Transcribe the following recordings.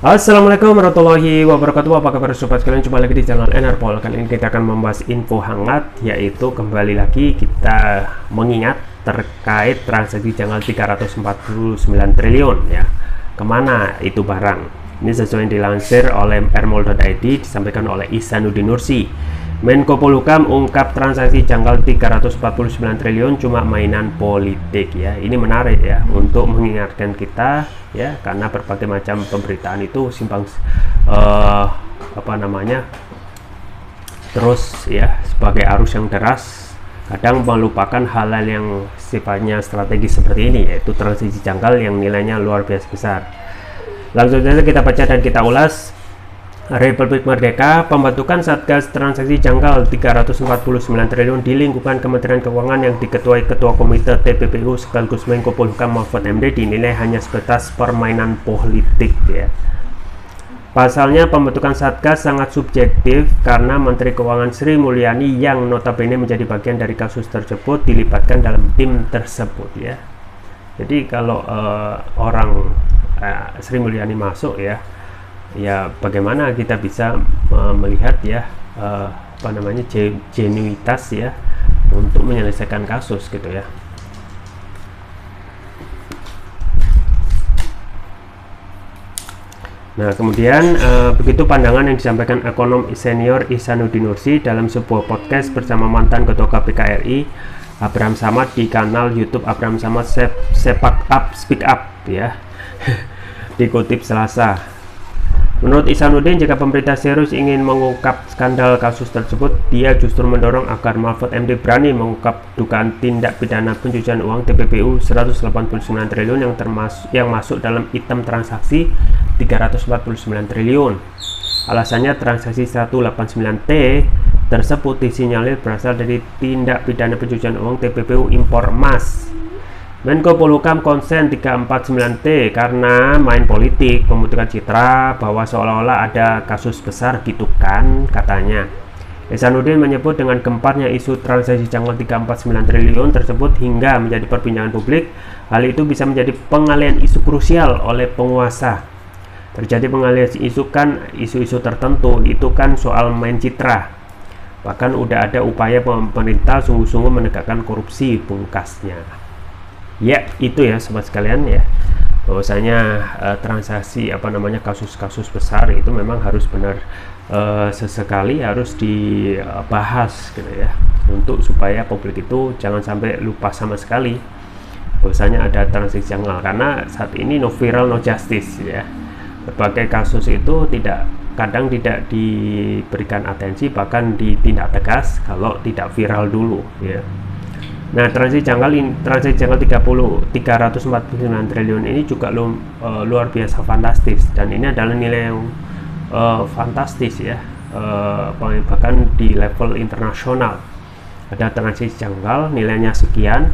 Assalamualaikum warahmatullahi wabarakatuh. Apa kabar sobat sekalian? Jumpa lagi di channel Enerpol. Kali ini kita akan membahas info hangat, yaitu kembali lagi kita mengingat terkait transaksi janggal 349 triliun ya. Kemana itu barang? Ini sesuai yang dilansir oleh rmol.id, disampaikan oleh Ihsanuddin Nursi. Menko Polhukam ungkap transaksi janggal 349 triliun cuma mainan politik ya. Ini menarik ya untuk mengingatkan kita ya, karena berbagai macam pemberitaan itu simpang terus ya, sebagai arus yang deras kadang melupakan hal-hal yang sifatnya strategis seperti ini, yaitu transaksi janggal yang nilainya luar biasa besar. Langsung saja kita baca dan kita ulas. Republik Merdeka, pembentukan Satgas Transaksi Janggal 349 triliun di lingkungan Kementerian Keuangan yang diketuai Ketua Komite TPPU sekaligus Menko Polhukam Mahfud MD dinilai hanya sebatas permainan politik ya. Pasalnya pembentukan Satgas sangat subjektif karena Menteri Keuangan Sri Mulyani yang notabene menjadi bagian dari kasus tersebut dilibatkan dalam tim tersebut ya. Jadi kalau Sri Mulyani masuk ya, bagaimana kita bisa melihat ya genuitas ya untuk menyelesaikan kasus gitu ya. Nah, kemudian begitu pandangan yang disampaikan ekonom senior Ihsanuddin Nursi dalam sebuah podcast bersama mantan Ketua KPK RI Abraham Samad di kanal YouTube Abraham Samad Speak Up ya. Dikutip Selasa. Menurut Ihsanuddin, jika pemerintah serius ingin mengungkap skandal kasus tersebut, dia justru mendorong agar Mahfud MD berani mengungkap dugaan tindak pidana pencucian uang TPPU 189 triliun yang masuk dalam item transaksi 349 triliun. Alasannya transaksi 189T tersebut disinyalir berasal dari tindak pidana pencucian uang TPPU impor emas. Menko Polhukam konsen 349T karena main politik, pembentukan citra bahwa seolah-olah ada kasus besar gitu kan katanya. Ihsanuddin menyebut dengan gemparnya isu transaksi janggal 349 triliun tersebut hingga menjadi perbincangan publik, hal itu bisa menjadi pengalian isu krusial oleh penguasa. Terjadi pengalian isu tertentu itu kan soal main citra. Bahkan udah ada upaya pemerintah sungguh-sungguh menegakkan korupsi, pungkasnya. Ya, itu ya sobat sekalian ya, bahwasanya transaksi kasus-kasus besar itu memang harus benar sesekali harus dibahas gitu ya, untuk supaya publik itu jangan sampai lupa sama sekali bahwasanya ada transaksi janggal, karena saat ini no viral no justice ya. Berbagai kasus itu kadang tidak diberikan atensi, bahkan ditindak tegas kalau tidak viral dulu ya. Nah, transaksi janggal 349 triliun ini juga luar biasa fantastis, dan ini adalah nilai yang fantastis ya, bahkan di level internasional ada transaksi janggal nilainya sekian.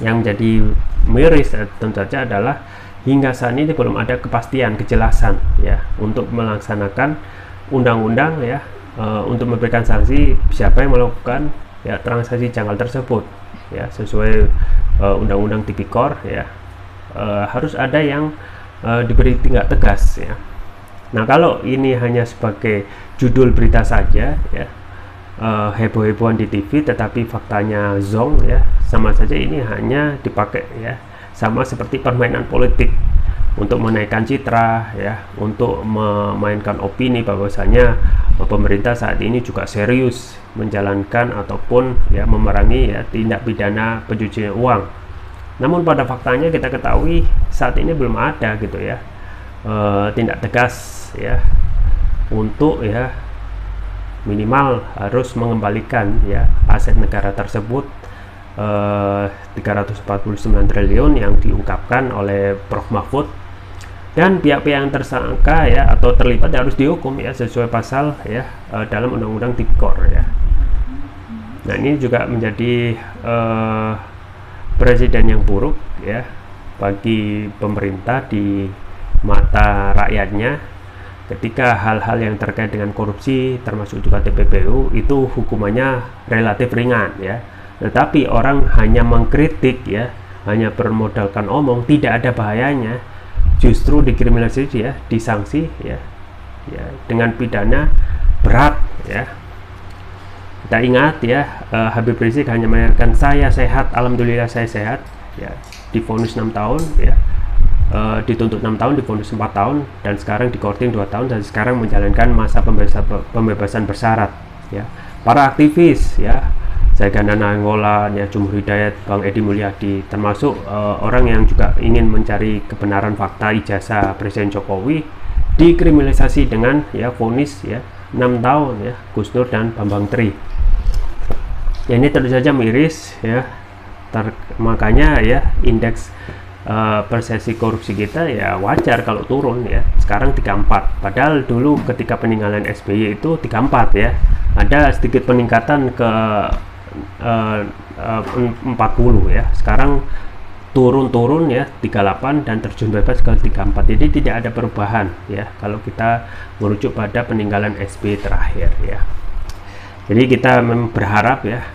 Yang jadi miris tentu saja adalah hingga saat ini belum ada kepastian, kejelasan ya untuk melaksanakan undang-undang ya, untuk memberikan sanksi siapa yang melakukan ya transaksi janggal tersebut ya, sesuai undang-undang tipikor ya. Harus ada yang diberi tindak tegas ya. Nah, kalau ini hanya sebagai judul berita saja ya, heboh-hebohan di TV tetapi faktanya zong ya, sama saja ini hanya dipakai ya, sama seperti permainan politik untuk menaikkan citra ya, untuk memainkan opini bahwasanya pemerintah saat ini juga serius menjalankan ataupun ya memerangi ya tindak pidana pencucian uang. Namun pada faktanya kita ketahui saat ini belum ada gitu ya tindak tegas ya, untuk ya minimal harus mengembalikan ya aset negara tersebut 349 triliun yang diungkapkan oleh Prof Mahfud, dan pihak-pihak yang tersangka ya atau terlibat harus dihukum ya sesuai pasal ya dalam undang-undang tipikor ya. Nah, ini juga menjadi presiden yang buruk ya bagi pemerintah di mata rakyatnya, ketika hal-hal yang terkait dengan korupsi termasuk juga TPPU itu hukumannya relatif ringan ya, tetapi orang hanya mengkritik ya hanya bermodalkan omong, tidak ada bahayanya, justru dikriminalisasi ya, disanksi ya, dengan pidana berat ya. Kita ingat ya, Habib Rizik hanya menyatakan saya sehat, alhamdulillah saya sehat ya, divonis 6 tahun ya, dituntut 6 tahun, divonis 4 tahun, dan sekarang dikorting 2 tahun, dan sekarang menjalankan masa pembebasan bersyarat ya. Para aktivis ya, Zaigana Nainggolan ya, Jumhur Hidayat, Bang Edi Mulyadi, termasuk orang yang juga ingin mencari kebenaran fakta ijazah Presiden Jokowi, dikriminalisasi dengan ya vonis ya 6 tahun ya, Gus Dur dan Bambang Tri ya. Ini tentu saja miris ya, makanya ya indeks persepsi korupsi kita ya wajar kalau turun ya, sekarang 34, padahal dulu ketika peninggalan SBY itu 34 ya, ada sedikit peningkatan ke 40 ya, sekarang turun ya 38 dan terjun bebas ke 34, jadi tidak ada perubahan ya kalau kita merujuk pada peninggalan SBY terakhir ya. Jadi kita berharap ya,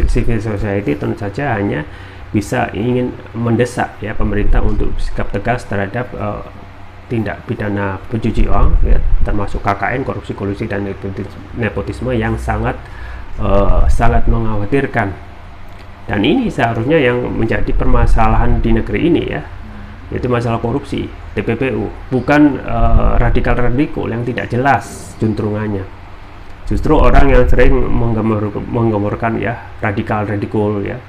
civil society tentu saja hanya bisa ingin mendesak ya pemerintah untuk sikap tegas terhadap tindak pidana pencuci uang ya, termasuk KKN, korupsi kolusi dan nepotisme yang sangat mengkhawatirkan. Dan ini seharusnya yang menjadi permasalahan di negeri ini ya, yaitu masalah korupsi, TPPU, bukan radikal-radikal yang tidak jelas juntrungannya. Justru orang yang sering menggemburkan ya radikal-radikal ya,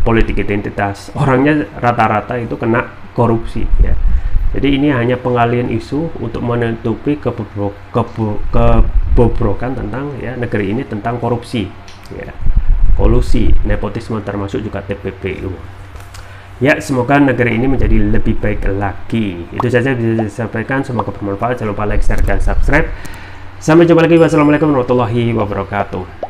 politik identitas, orangnya rata-rata itu kena korupsi ya. Jadi ini hanya pengalian isu untuk menutupi kebobrokan tentang ya negeri ini, tentang korupsi ya, kolusi, nepotisme, termasuk juga TPPU ya. Semoga negeri ini menjadi lebih baik lagi. Itu saja bisa disampaikan, semoga bermanfaat. Jangan lupa like, share, dan subscribe. Sampai jumpa lagi. Wassalamualaikum warahmatullahi wabarakatuh.